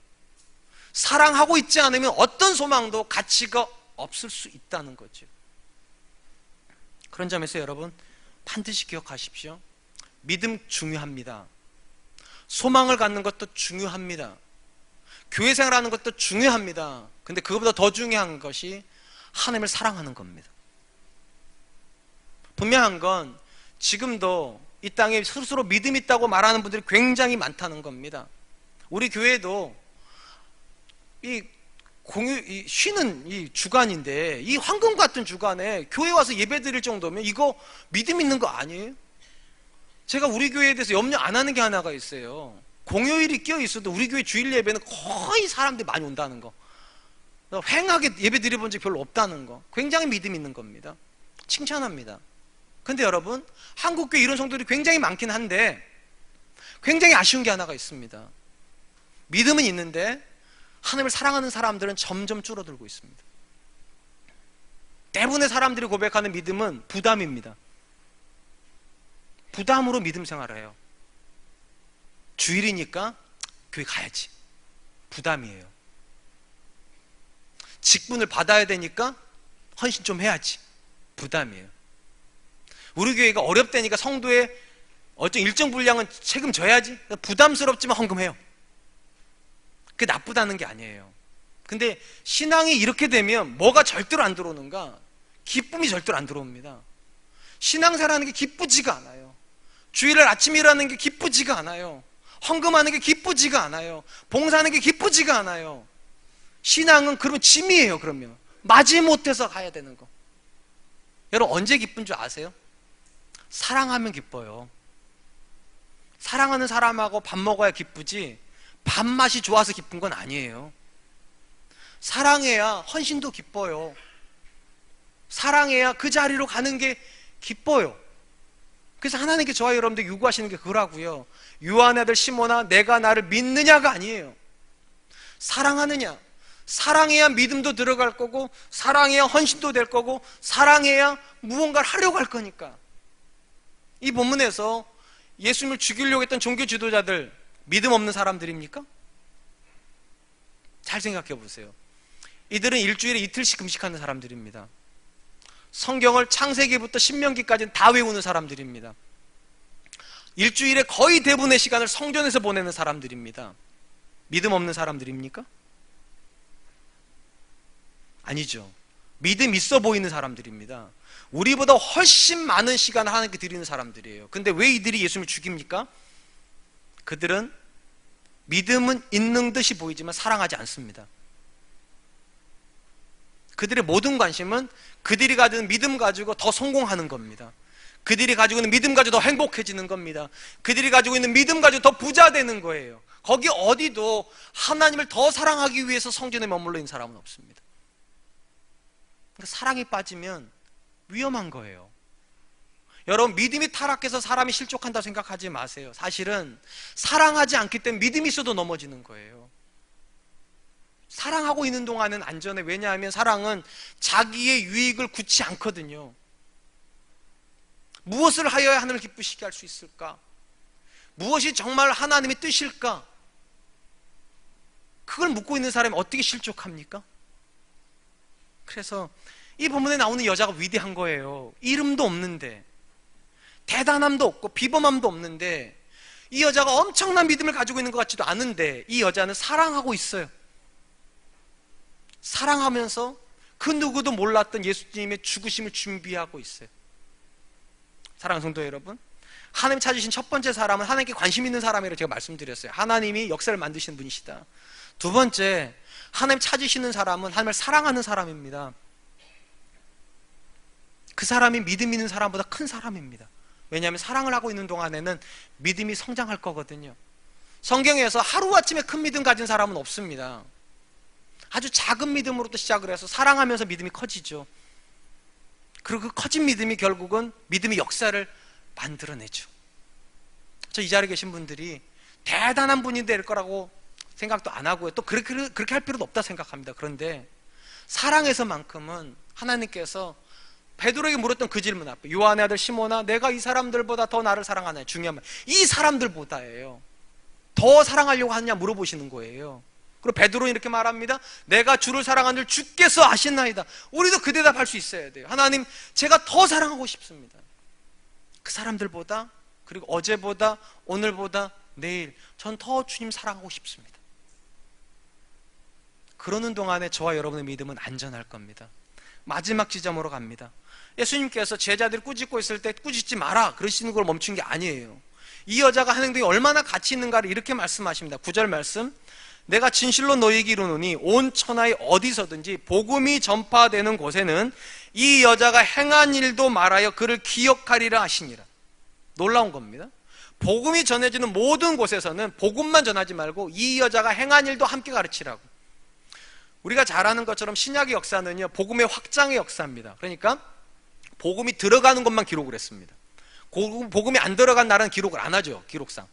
사랑하고 있지 않으면 어떤 소망도 가치가 없을 수 있다는 거죠. 그런 점에서 여러분 반드시 기억하십시오. 믿음 중요합니다. 소망을 갖는 것도 중요합니다. 교회 생활하는 것도 중요합니다. 근데 그것보다 더 중요한 것이 하나님을 사랑하는 겁니다. 분명한 건 지금도 이 땅에 스스로 믿음 있다고 말하는 분들이 굉장히 많다는 겁니다. 우리 교회도 쉬는 이 주간인데 이 황금 같은 주간에 교회 와서 예배 드릴 정도면 이거 믿음 있는 거 아니에요? 제가 우리 교회에 대해서 염려 안 하는 게 하나가 있어요. 공휴일이 껴 있어도 우리 교회 주일 예배는 거의 사람들이 많이 온다는 거, 휑하게 예배 드려본 적이 별로 없다는 거, 굉장히 믿음 있는 겁니다. 칭찬합니다. 근데 여러분 한국교회 이런 성도들이 굉장히 많긴 한데 굉장히 아쉬운 게 하나가 있습니다. 믿음은 있는데 하나님을 사랑하는 사람들은 점점 줄어들고 있습니다. 대부분의 사람들이 고백하는 믿음은 부담입니다. 부담으로 믿음 생활을 해요. 주일이니까 교회 가야지. 부담이에요. 직분을 받아야 되니까 헌신 좀 해야지. 부담이에요. 우리 교회가 어렵다니까 성도의 어떤 일정 분량은 책임져야지. 부담스럽지만 헌금해요. 그게 나쁘다는 게 아니에요. 근데 신앙이 이렇게 되면 뭐가 절대로 안 들어오는가? 기쁨이 절대로 안 들어옵니다. 신앙생활하는 게 기쁘지가 않아요. 주일날 아침에 일하는 게 기쁘지가 않아요. 헌금하는 게 기쁘지가 않아요. 봉사하는 게 기쁘지가 않아요. 신앙은 그러면 짐이에요. 그러면 마지못해서 가야 되는 거. 여러분 언제 기쁜 줄 아세요? 사랑하면 기뻐요. 사랑하는 사람하고 밥 먹어야 기쁘지 밥맛이 좋아서 기쁜 건 아니에요. 사랑해야 헌신도 기뻐요. 사랑해야 그 자리로 가는 게 기뻐요. 그래서 하나님께 저와 여러분들 요구하시는 게 그거라고요. 요한의 아들 시몬아 내가 나를 믿느냐가 아니에요. 사랑하느냐. 사랑해야 믿음도 들어갈 거고 사랑해야 헌신도 될 거고 사랑해야 무언가를 하려고 할 거니까. 이 본문에서 예수님을 죽이려고 했던 종교 지도자들 믿음 없는 사람들입니까? 잘 생각해 보세요. 이들은 일주일에 이틀씩 금식하는 사람들입니다. 성경을 창세기부터 신명기까지는 다 외우는 사람들입니다. 일주일에 거의 대부분의 시간을 성전에서 보내는 사람들입니다. 믿음 없는 사람들입니까? 아니죠. 믿음 있어 보이는 사람들입니다. 우리보다 훨씬 많은 시간을 하나님께 드리는 사람들이에요. 근데 왜 이들이 예수님을 죽입니까? 그들은 믿음은 있는 듯이 보이지만 사랑하지 않습니다. 그들의 모든 관심은 그들이 가진 믿음 가지고 더 성공하는 겁니다. 그들이 가지고 있는 믿음 가지고 더 행복해지는 겁니다. 그들이 가지고 있는 믿음 가지고 더 부자 되는 거예요. 거기 어디도 하나님을 더 사랑하기 위해서 성전에 머물러 있는 사람은 없습니다. 그러니까 사랑이 빠지면 위험한 거예요. 여러분, 믿음이 타락해서 사람이 실족한다 생각하지 마세요. 사실은 사랑하지 않기 때문에 믿음이 있어도 넘어지는 거예요. 사랑하고 있는 동안은 안전해. 왜냐하면 사랑은 자기의 유익을 굳지 않거든요. 무엇을 하여야 하나님을 기쁘시게 할 수 있을까? 무엇이 정말 하나님의 뜻일까? 그걸 묻고 있는 사람이 어떻게 실족합니까? 그래서 이 본문에 나오는 여자가 위대한 거예요. 이름도 없는데, 대단함도 없고 비범함도 없는데, 이 여자가 엄청난 믿음을 가지고 있는 것 같지도 않은데, 이 여자는 사랑하고 있어요. 사랑하면서 그 누구도 몰랐던 예수님의 죽으심을 준비하고 있어요. 사랑하는 성도 여러분, 하나님 찾으신 첫 번째 사람은 하나님께 관심 있는 사람이라고 제가 말씀드렸어요. 하나님이 역사를 만드시는 분이시다. 두 번째, 하나님 찾으시는 사람은 하나님을 사랑하는 사람입니다. 그 사람이 믿음 있는 사람보다 큰 사람입니다. 왜냐하면 사랑을 하고 있는 동안에는 믿음이 성장할 거거든요. 성경에서 하루아침에 큰 믿음 가진 사람은 없습니다. 아주 작은 믿음으로부터 시작을 해서 사랑하면서 믿음이 커지죠. 그리고 그 커진 믿음이 결국은 믿음의 역사를 만들어내죠. 저 이 자리에 계신 분들이 대단한 분이 될 거라고 생각도 안 하고요. 또 그렇게 할 필요도 없다 생각합니다. 그런데 사랑에서만큼은 하나님께서 베드로에게 물었던 그 질문 앞에, 요한의 아들 시몬아, 내가 이 사람들보다 더 나를 사랑하느냐? 중요한 말, 이 사람들보다예요. 더 사랑하려고 하느냐 물어보시는 거예요. 그리고 베드로는 이렇게 말합니다. 내가 주를 사랑하는 줄 주께서 아시나이다. 우리도 그 대답할 수 있어야 돼요. 하나님, 제가 더 사랑하고 싶습니다. 그 사람들보다, 그리고 어제보다, 오늘보다, 내일 전 더 주님 사랑하고 싶습니다. 그러는 동안에 저와 여러분의 믿음은 안전할 겁니다. 마지막 지점으로 갑니다. 예수님께서 제자들이 꾸짖고 있을 때 꾸짖지 마라 그러시는 걸 멈춘 게 아니에요. 이 여자가 하는 행동이 얼마나 가치 있는가를 이렇게 말씀하십니다. 9절 말씀, 내가 진실로 너희에게 이르노니 온 천하에 어디서든지 복음이 전파되는 곳에는 이 여자가 행한 일도 말하여 그를 기억하리라 하시니라. 놀라운 겁니다. 복음이 전해지는 모든 곳에서는 복음만 전하지 말고 이 여자가 행한 일도 함께 가르치라고. 우리가 잘 아는 것처럼 신약의 역사는요, 복음의 확장의 역사입니다. 그러니까 복음이 들어가는 것만 기록을 했습니다. 복음이 안 들어간 나라는 기록을 안 하죠, 기록상.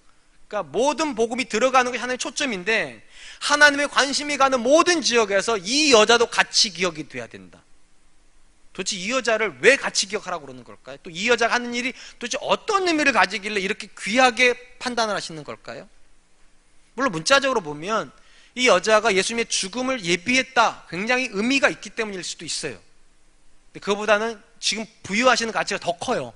그러니까 모든 복음이 들어가는 것이 하나님의 초점인데, 하나님의 관심이 가는 모든 지역에서 이 여자도 같이 기억이 돼야 된다. 도대체 이 여자를 왜 같이 기억하라고 그러는 걸까요? 또 이 여자가 하는 일이 도대체 어떤 의미를 가지길래 이렇게 귀하게 판단을 하시는 걸까요? 물론 문자적으로 보면 이 여자가 예수님의 죽음을 예비했다, 굉장히 의미가 있기 때문일 수도 있어요. 근데 그거보다는 지금 부여하시는 가치가 더 커요.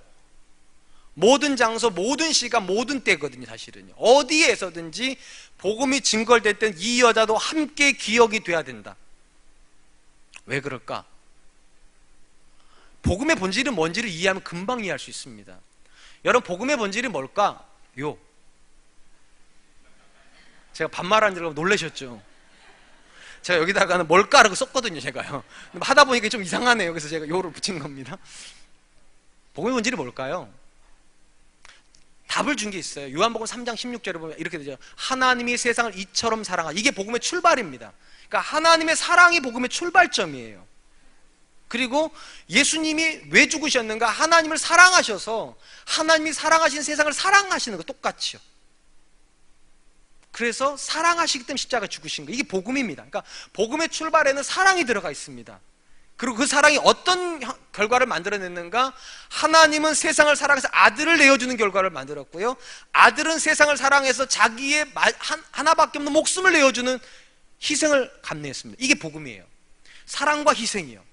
모든 장소, 모든 시간, 모든 때거든요. 사실은요, 어디에서든지 복음이 증거될 땐 이 여자도 함께 기억이 돼야 된다. 왜 그럴까? 복음의 본질은 뭔지를 이해하면 금방 이해할 수 있습니다. 여러분, 복음의 본질이 뭘까? 제가 반말하는 줄 알고 놀라셨죠? 제가 여기다가는 뭘까라고 썼거든요, 제가요. 하다 보니까 좀 이상하네요. 그래서 제가 요를 붙인 겁니다. 복음의 본질이 뭘까요? 답을 준 게 있어요. 요한복음 3장 16절에 보면 이렇게 되죠. 하나님이 세상을 이처럼 사랑하. 이게 복음의 출발입니다. 그러니까 하나님의 사랑이 복음의 출발점이에요. 그리고 예수님이 왜 죽으셨는가? 하나님을 사랑하셔서 하나님이 사랑하신 세상을 사랑하시는 거 똑같이요. 그래서 사랑하시기 때문에 십자가 죽으신 거, 이게 복음입니다. 그러니까 복음의 출발에는 사랑이 들어가 있습니다. 그리고 그 사랑이 어떤 결과를 만들어냈는가? 하나님은 세상을 사랑해서 아들을 내어주는 결과를 만들었고요, 아들은 세상을 사랑해서 자기의 하나밖에 없는 목숨을 내어주는 희생을 감내했습니다. 이게 복음이에요. 사랑과 희생이요,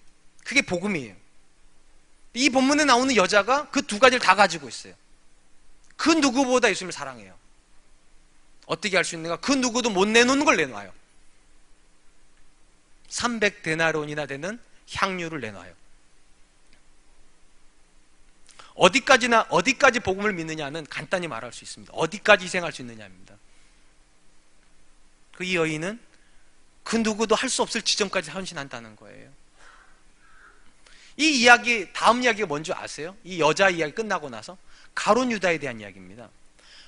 그게 복음이에요. 이 본문에 나오는 여자가 그 두 가지를 다 가지고 있어요. 그 누구보다 예수님을 사랑해요. 어떻게 할 수 있는가? 그 누구도 못 내놓는 걸 내놔요. 300데나론이나 되는 향유를 내놔요. 어디까지 복음을 믿느냐는 간단히 말할 수 있습니다. 어디까지 희생할 수 있느냐입니다. 이 여인은 그 누구도 할 수 없을 지점까지 헌신한다는 거예요. 이 이야기, 다음 이야기가 뭔지 아세요? 이 여자 이야기 끝나고 나서 가룟 유다에 대한 이야기입니다.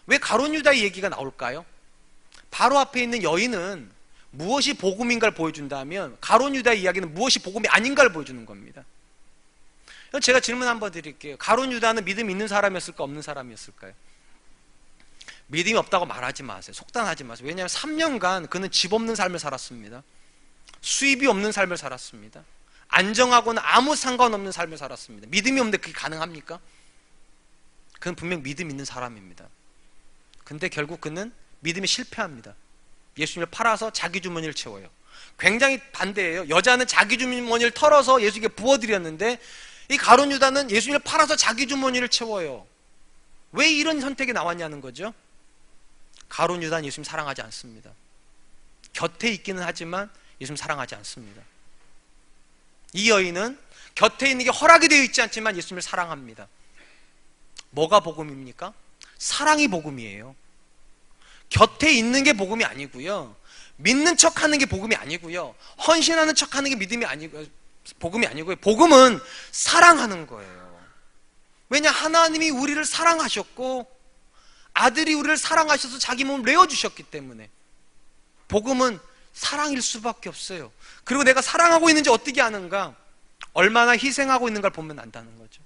왜 가룟 유다의 얘기가 나올까요? 바로 앞에 있는 여인은 무엇이 복음인가를 보여준다면 가룟 유다의 이야기는 무엇이 복음이 아닌가를 보여주는 겁니다. 제가 질문 한번 드릴게요. 가룟 유다는 믿음이 있는 사람이었을까, 없는 사람이었을까요? 믿음이 없다고 말하지 마세요. 속단하지 마세요. 왜냐하면 3년간 그는 집 없는 삶을 살았습니다. 수입이 없는 삶을 살았습니다. 안정하고는 아무 상관없는 삶을 살았습니다. 믿음이 없는데 그게 가능합니까? 그는 분명 믿음 있는 사람입니다. 근데 결국 그는 믿음이 실패합니다. 예수님을 팔아서 자기 주머니를 채워요. 굉장히 반대예요. 여자는 자기 주머니를 털어서 예수님께 부어드렸는데 이 가룟 유다는 예수님을 팔아서 자기 주머니를 채워요. 왜 이런 선택이 나왔냐는 거죠. 가룟 유다는 예수님 사랑하지 않습니다. 곁에 있기는 하지만 예수님 사랑하지 않습니다. 이 여인은 곁에 있는 게 허락이 되어 있지 않지만 예수님을 사랑합니다. 뭐가 복음입니까? 사랑이 복음이에요. 곁에 있는 게 복음이 아니고요, 믿는 척하는 게 복음이 아니고요, 헌신하는 척하는 게 믿음이 아니고 복음이 아니고요, 복음은 사랑하는 거예요. 왜냐, 하나님이 우리를 사랑하셨고 아들이 우리를 사랑하셔서 자기 몸을 내어주셨기 때문에 복음은 사랑일 수밖에 없어요. 그리고 내가 사랑하고 있는지 어떻게 아는가? 얼마나 희생하고 있는 걸 보면 안다는 거죠.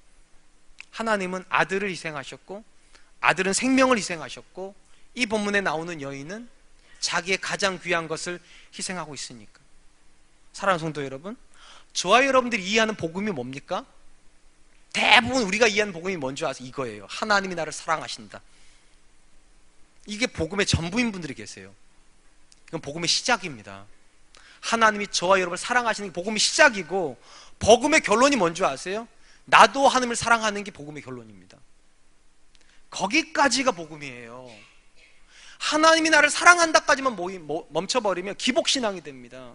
하나님은 아들을 희생하셨고 아들은 생명을 희생하셨고 이 본문에 나오는 여인은 자기의 가장 귀한 것을 희생하고 있으니까. 사랑하는 성도 여러분, 저와 여러분들이 이해하는 복음이 뭡니까? 대부분 우리가 이해하는 복음이 뭔지 아세요? 이거예요. 하나님이 나를 사랑하신다. 이게 복음의 전부인 분들이 계세요. 이건 복음의 시작입니다. 하나님이 저와 여러분을 사랑하시는 게 복음의 시작이고, 복음의 결론이 뭔지 아세요? 나도 하나님을 사랑하는 게 복음의 결론입니다. 거기까지가 복음이에요. 하나님이 나를 사랑한다까지만 멈춰버리면 기복신앙이 됩니다.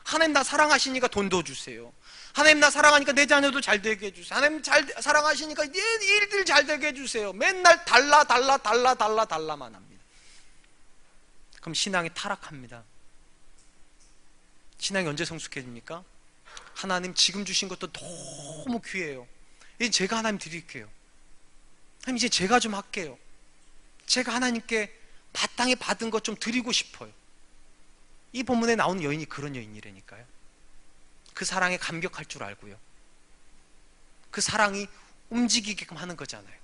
하나님 나 사랑하시니까 돈도 주세요. 하나님 나 사랑하니까 내 자녀도 잘 되게 해주세요. 하나님 사랑하시니까 내 일들 잘 되게 해주세요. 맨날 달라만 합니다. 그럼 신앙이 타락합니다. 신앙이 언제 성숙해집니까? 하나님 지금 주신 것도 너무 귀해요. 이제 제가 하나님 드릴게요. 하나님 이제 제가 좀 할게요. 제가 하나님께 마땅히 받은 것 좀 드리고 싶어요. 이 본문에 나오는 여인이 그런 여인이라니까요. 그 사랑에 감격할 줄 알고요, 그 사랑이 움직이게끔 하는 거잖아요.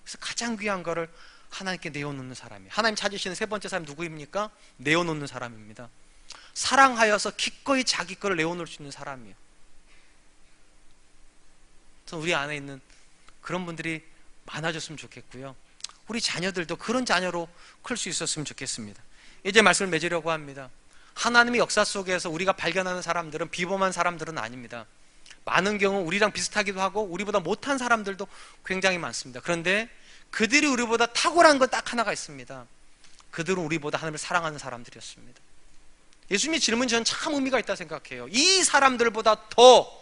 그래서 가장 귀한 거를 하나님께 내어놓는 사람이에요. 하나님 찾으시는 세 번째 사람 누구입니까? 내어놓는 사람입니다. 사랑하여서 기꺼이 자기 거를 내어놓을 수 있는 사람이에요. 그래서 우리 안에 있는 그런 분들이 많아졌으면 좋겠고요, 우리 자녀들도 그런 자녀로 클 수 있었으면 좋겠습니다. 이제 말씀을 맺으려고 합니다. 하나님의 역사 속에서 우리가 발견하는 사람들은 비범한 사람들은 아닙니다. 많은 경우 우리랑 비슷하기도 하고 우리보다 못한 사람들도 굉장히 많습니다. 그런데 그들이 우리보다 탁월한 건 딱 하나가 있습니다. 그들은 우리보다 하나님을 사랑하는 사람들이었습니다. 예수님의 질문이 저는 참 의미가 있다 생각해요. 이 사람들보다 더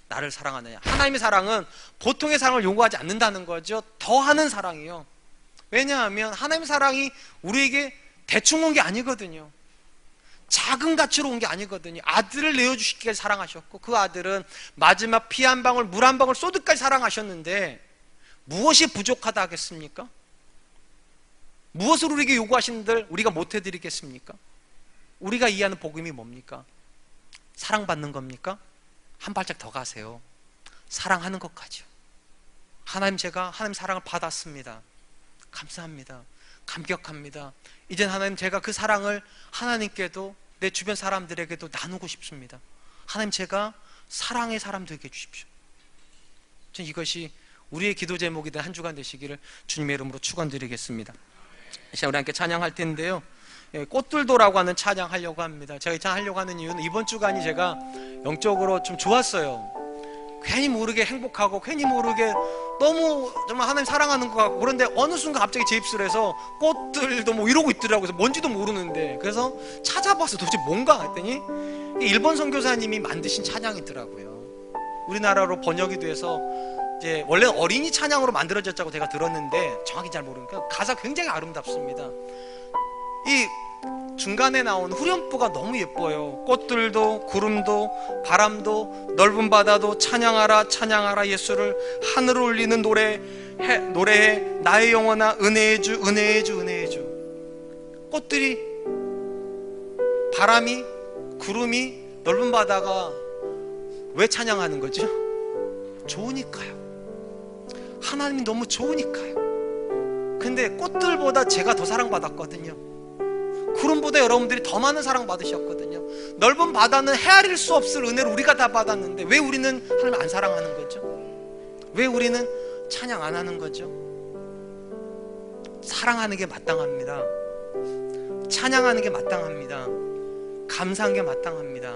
나를 사랑하느냐? 하나님의 사랑은 보통의 사랑을 요구하지 않는다는 거죠. 더 하는 사랑이요. 왜냐하면 하나님의 사랑이 우리에게 대충 온 게 아니거든요. 작은 가치로 온 게 아니거든요. 아들을 내어주시기까지 사랑하셨고, 그 아들은 마지막 피 한 방울, 물 한 방울 쏟듯까지 사랑하셨는데 무엇이 부족하다 하겠습니까? 무엇을 우리에게 요구하시는들 우리가 못 해드리겠습니까? 우리가 이해하는 복음이 뭡니까? 사랑받는 겁니까? 한 발짝 더 가세요. 사랑하는 것까지요. 하나님, 제가 하나님 사랑을 받았습니다. 감사합니다. 감격합니다. 이젠 하나님, 제가 그 사랑을 하나님께도 내 주변 사람들에게도 나누고 싶습니다. 하나님, 제가 사랑의 사람 되게 해주십시오. 저는 이것이 우리의 기도 제목이 된 한 주간 되시기를 주님의 이름으로 축원드리겠습니다. 이제 우리 함께 찬양할 텐데요, 꽃들도라고 하는 찬양하려고 합니다. 제가 이 찬양하려고 하는 이유는 이번 주간이 제가 영적으로 좀 좋았어요. 괜히 모르게 행복하고 괜히 모르게 너무 정말 하나님 사랑하는 것 같고, 그런데 어느 순간 갑자기 제 입술에서 꽃들도 뭐 이러고 있더라고요. 그래서 뭔지도 모르는데, 그래서 찾아봐서 도대체 뭔가 했더니 일본 선교사님이 만드신 찬양이더라고요. 우리나라로 번역이 돼서 이제 원래 어린이 찬양으로 만들어졌다고 제가 들었는데 정확히 잘 모르니까 가사 굉장히 아름답습니다. 이 중간에 나온 후렴부가 너무 예뻐요. 꽃들도 구름도 바람도 넓은 바다도 찬양하라 찬양하라 예수를, 하늘을 울리는 노래해 나의 영혼아 은혜의 주 은혜의 주 은혜의 주. 꽃들이, 바람이, 구름이, 넓은 바다가 왜 찬양하는 거죠? 좋으니까요. 하나님이 너무 좋으니까요. 근데 꽃들보다 제가 더 사랑받았거든요. 구름보다 여러분들이 더 많은 사랑 받으셨거든요. 넓은 바다는 헤아릴 수 없을 은혜를 우리가 다 받았는데 왜 우리는 하나님 안 사랑하는 거죠? 왜 우리는 찬양 안 하는 거죠? 사랑하는 게 마땅합니다. 찬양하는 게 마땅합니다. 감사한 게 마땅합니다.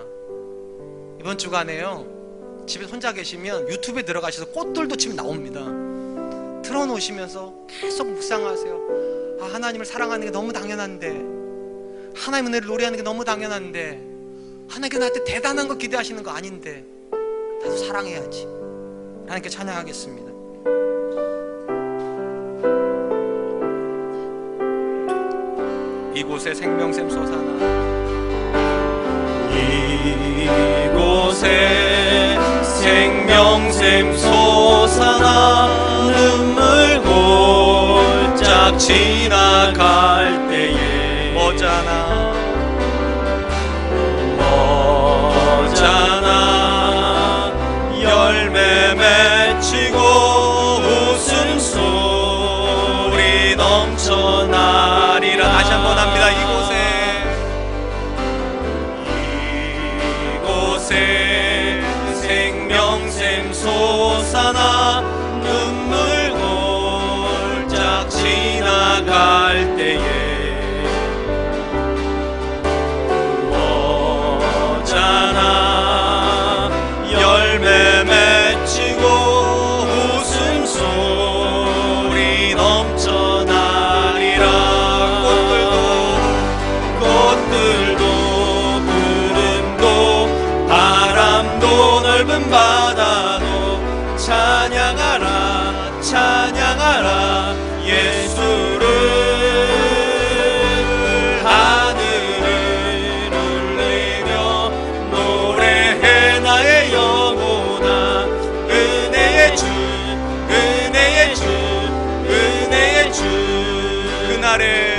이번 주간에요, 집에 혼자 계시면 유튜브에 들어가셔서 꽃들도 지금 나옵니다. 틀어놓으시면서 계속 묵상하세요. 아, 하나님을 사랑하는 게 너무 당연한데, 하나님의 은혜를 노래하는 게 너무 당연한데, 하나님께 나한테 대단한 거 기대하시는 거 아닌데 나도 사랑해야지. 하나님께 찬양하겠습니다. 이곳에 생명샘 솟아나, 이곳에 생명샘 솟아나 눈물 골짝 지나갈 때에 머잖아 열매 맺히고 웃음소리 넘쳐나리라. 다시 한번 합니다. 이곳에 생명샘 솟아나 눈물 골짝 지나갈 때에 머잖아 열매 맺히고 웃음소리 넘쳐나리라. 꽃들도 구름도 바람도 넓은 바다도 찬양하라 찬양하라 예수를. 하늘을 울리며 노래해 나의 영혼아 은혜의 주 은혜의 주 은혜의 주. 그날에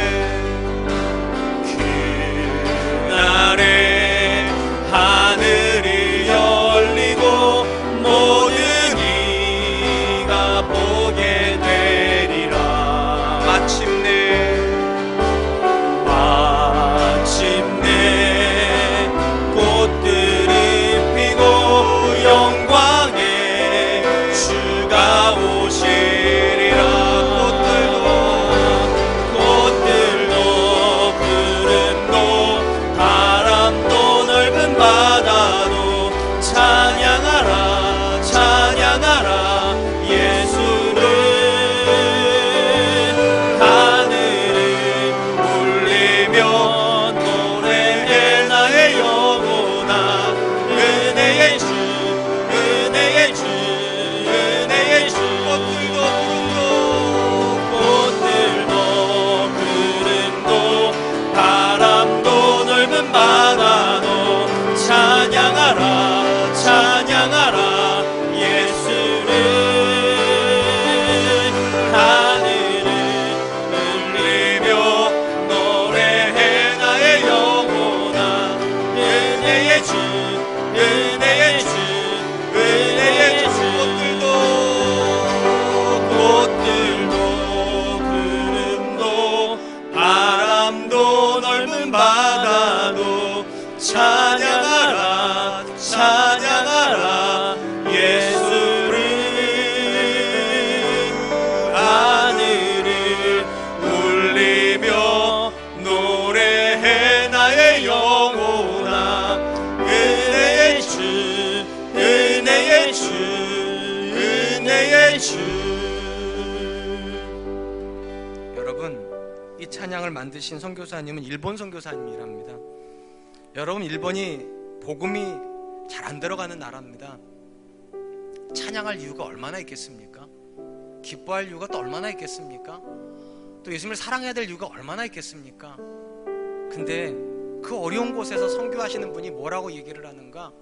하늘이 열리고 모든 이가 보게 되리라. 마침내 꽃들이 피고 영광의 주가 오시리라. 꽃들도 이 찬양을 만드신 선교사님은 일본 선교사님이랍니다. 여러분, 일본이 복음이 잘 안 들어가는 나라입니다. 찬양할 이유가 얼마나 있겠습니까? 기뻐할 이유가 또 얼마나 있겠습니까? 또 예수님을 사랑해야 될 이유가 얼마나 있겠습니까? 근데 그 어려운 곳에서 선교하시는 분이 뭐라고 얘기를 하는가?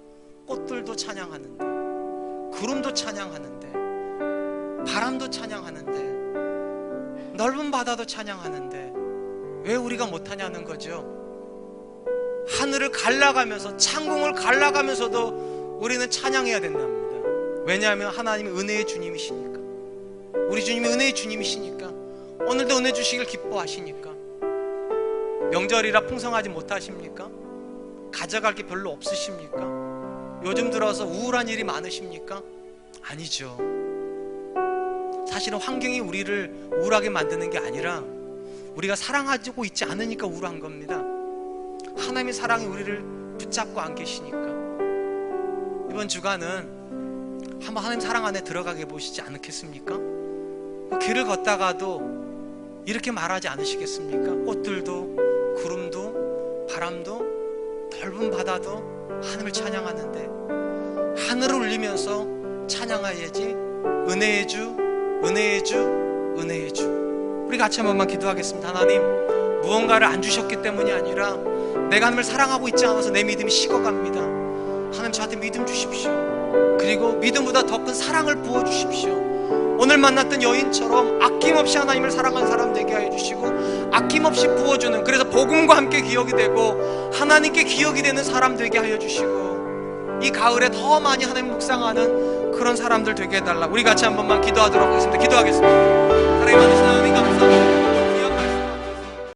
꽃들도 찬양하는데, 구름도 찬양하는데, 바람도 찬양하는데, 넓은 바다도 찬양하는데 왜 우리가 못하냐는 거죠. 하늘을 갈라가면서, 창궁을 갈라가면서도 우리는 찬양해야 된답니다. 왜냐하면 하나님이 은혜의 주님이시니까. 우리 주님이 은혜의 주님이시니까. 오늘도 은혜 주시길 기뻐하시니까. 명절이라 풍성하지 못하십니까? 가져갈 게 별로 없으십니까? 요즘 들어서 우울한 일이 많으십니까? 아니죠. 사실은 환경이 우리를 우울하게 만드는 게 아니라 우리가 사랑하고 있지 않으니까 우울한 겁니다. 하나님의 사랑이 우리를 붙잡고 안 계시니까. 이번 주간은 한번 하나님 사랑 안에 들어가게 보시지 않겠습니까? 그 길을 걷다가도 이렇게 말하지 않으시겠습니까? 꽃들도, 구름도, 바람도, 넓은 바다도 하나님을 찬양하는데, 하늘을 울리면서 찬양해야지. 은혜의 주, 은혜의 주, 은혜의 주. 우리 같이 한 번만 기도하겠습니다. 하나님, 무언가를 안 주셨기 때문이 아니라 내가 하나님을 사랑하고 있지 않아서 내 믿음이 식어갑니다. 하나님, 저한테 믿음 주십시오. 그리고 믿음보다 더 큰 사랑을 부어주십시오. 오늘 만났던 여인처럼 아낌없이 하나님을 사랑하는 사람 되게 하여 주시고, 아낌없이 부어주는, 그래서 복음과 함께 기억이 되고 하나님께 기억이 되는 사람 되게 하여 주시고, 이 가을에 더 많이 하나님 묵상하는 그런 사람들 되게 해달라. 우리 같이 한 번만 기도하도록 하겠습니다. 기도하겠습니다. 하나님, 만드신 하나님 감사합니다.